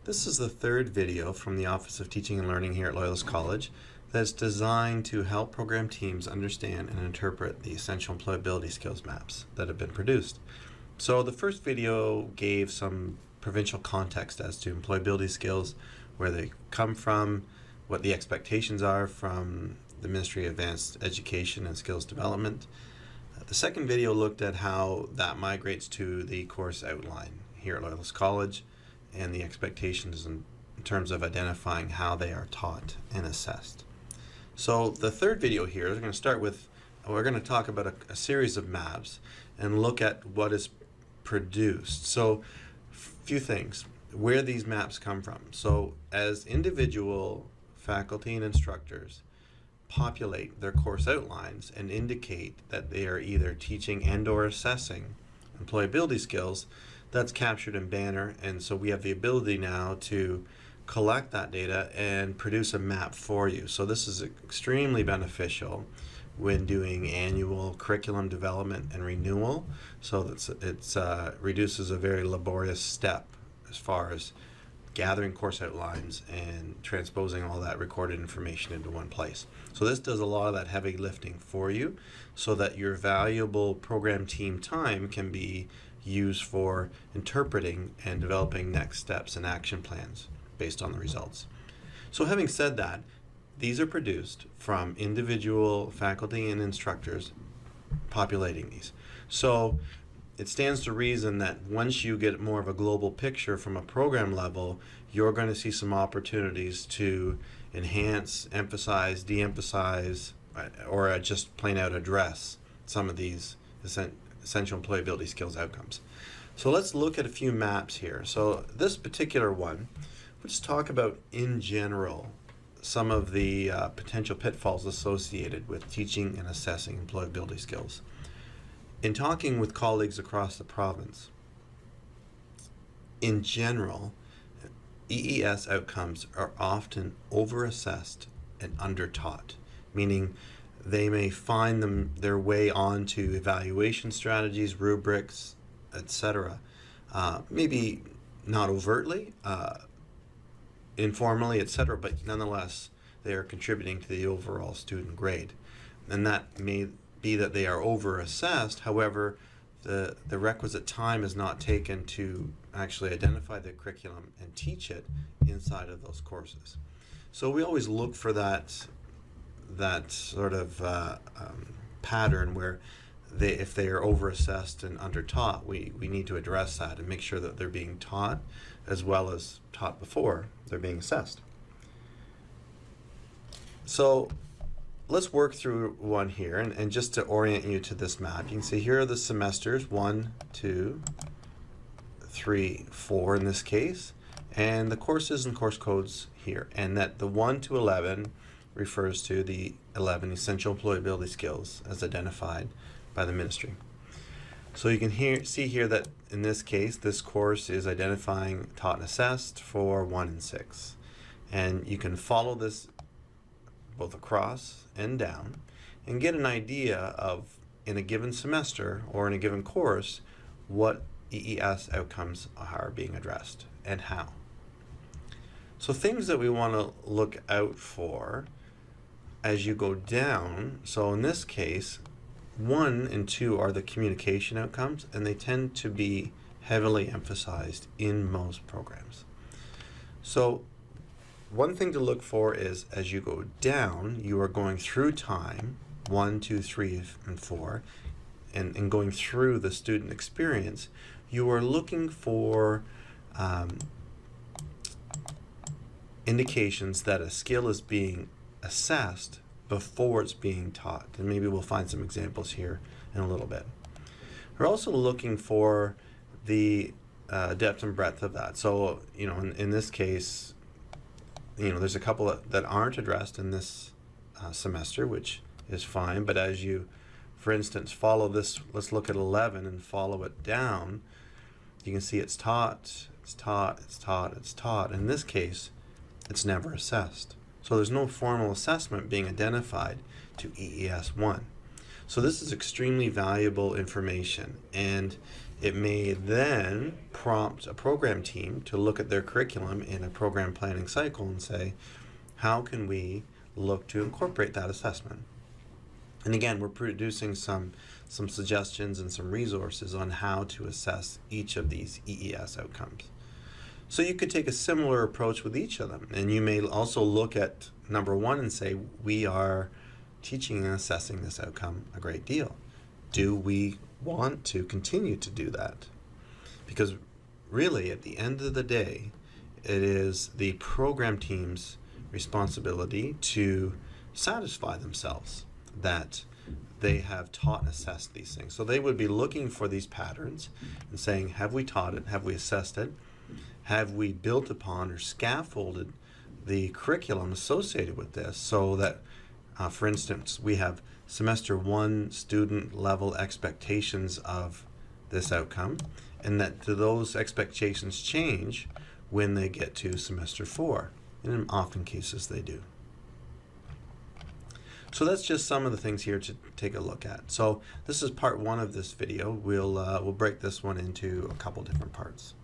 This is the third video from the Office of Teaching and Learning here at Loyalist College that's designed to help program teams understand and interpret the essential employability skills maps that have been produced. So the first video gave some provincial context as to employability skills, where they come from, what the expectations are from the Ministry of Advanced Education and Skills Development. The second video looked at how that migrates to the course outline here at Loyalist College and the expectations in terms of identifying how they are taught and assessed. So the third video here, we're going to talk about a series of maps and look at what is produced. So a few things, where these maps come from. So as individual faculty and instructors populate their course outlines and indicate that they are either teaching and or assessing employability skills, that's captured in Banner, and so we have the ability now to collect that data and produce a map for you. So this is extremely beneficial when doing annual curriculum development and renewal, so that it reduces a very laborious step as far as gathering course outlines and transposing all that recorded information into one place. So this does a lot of that heavy lifting for you so that your valuable program team time can be used for interpreting and developing next steps and action plans based on the results. So having said that, these are produced from individual faculty and instructors populating these. So it stands to reason that once you get more of a global picture from a program level, you're going to see some opportunities to enhance, emphasize, de-emphasize, or just plain out address some of these essential employability skills outcomes. So let's look at a few maps here. So this particular one, let's talk about in general some of the potential pitfalls associated with teaching and assessing employability skills. In talking with colleagues across the province, in general, EES outcomes are often over-assessed and under-taught, meaning they may find their way onto evaluation strategies, rubrics, etc. Maybe not overtly, informally, etc., but nonetheless, they are contributing to the overall student grade. And that may be that they are over-assessed. However, the requisite time is not taken to actually identify the curriculum and teach it inside of those courses. So we always look for that sort of pattern where if they are over-assessed and under-taught, we need to address that and make sure that they're being taught as well as taught before they're being assessed. So let's work through one here, and just to orient you to this map, you can see here are the semesters, 1, 2, 3, 4 in this case, and the courses and course codes here, and that the 1 to 11 refers to the 11 essential employability skills as identified by the ministry. So you can see here that in this case, this course is identifying taught and assessed for 1 and 6. And you can follow this both across and down and get an idea of, in a given semester or in a given course, what EES outcomes are being addressed and how. So things that we want to look out for as you go down, so in this case, 1 and 2 are the communication outcomes, and they tend to be heavily emphasized in most programs. So one thing to look for is as you go down, you are going through time, 1, 2, 3, and 4, and going through the student experience, you are looking for indications that a skill is being assessed before it's being taught, and maybe we'll find some examples here in a little bit. We're also looking for the depth and breadth of that. So, in this case, there's a couple that aren't addressed in this semester, which is fine, but as you, for instance, follow this, let's look at 11 and follow it down, you can see it's taught, it's taught, it's taught, it's taught. In this case, it's never assessed. So there's no formal assessment being identified to EES 1. So this is extremely valuable information, and It may then prompt a program team to look at their curriculum in a program planning cycle and say, how can we look to incorporate that assessment? And again, we're producing some suggestions and some resources on how to assess each of these EES outcomes. So you could take a similar approach with each of them, and you may also look at number one and say, we are teaching and assessing this outcome a great deal. Do we want to continue to do that? Because really, at the end of the day, it is the program team's responsibility to satisfy themselves that they have taught and assessed these things. So they would be looking for these patterns and saying, have we taught it? Have we assessed it? Have we built upon or scaffolded the curriculum associated with this so that, for instance, we have semester 1 student level expectations of this outcome, and that those expectations change when they get to semester 4, and in often cases they do. So that's just some of the things here to take a look at. So this is part 1 of this video. We'll break this one into a couple different parts.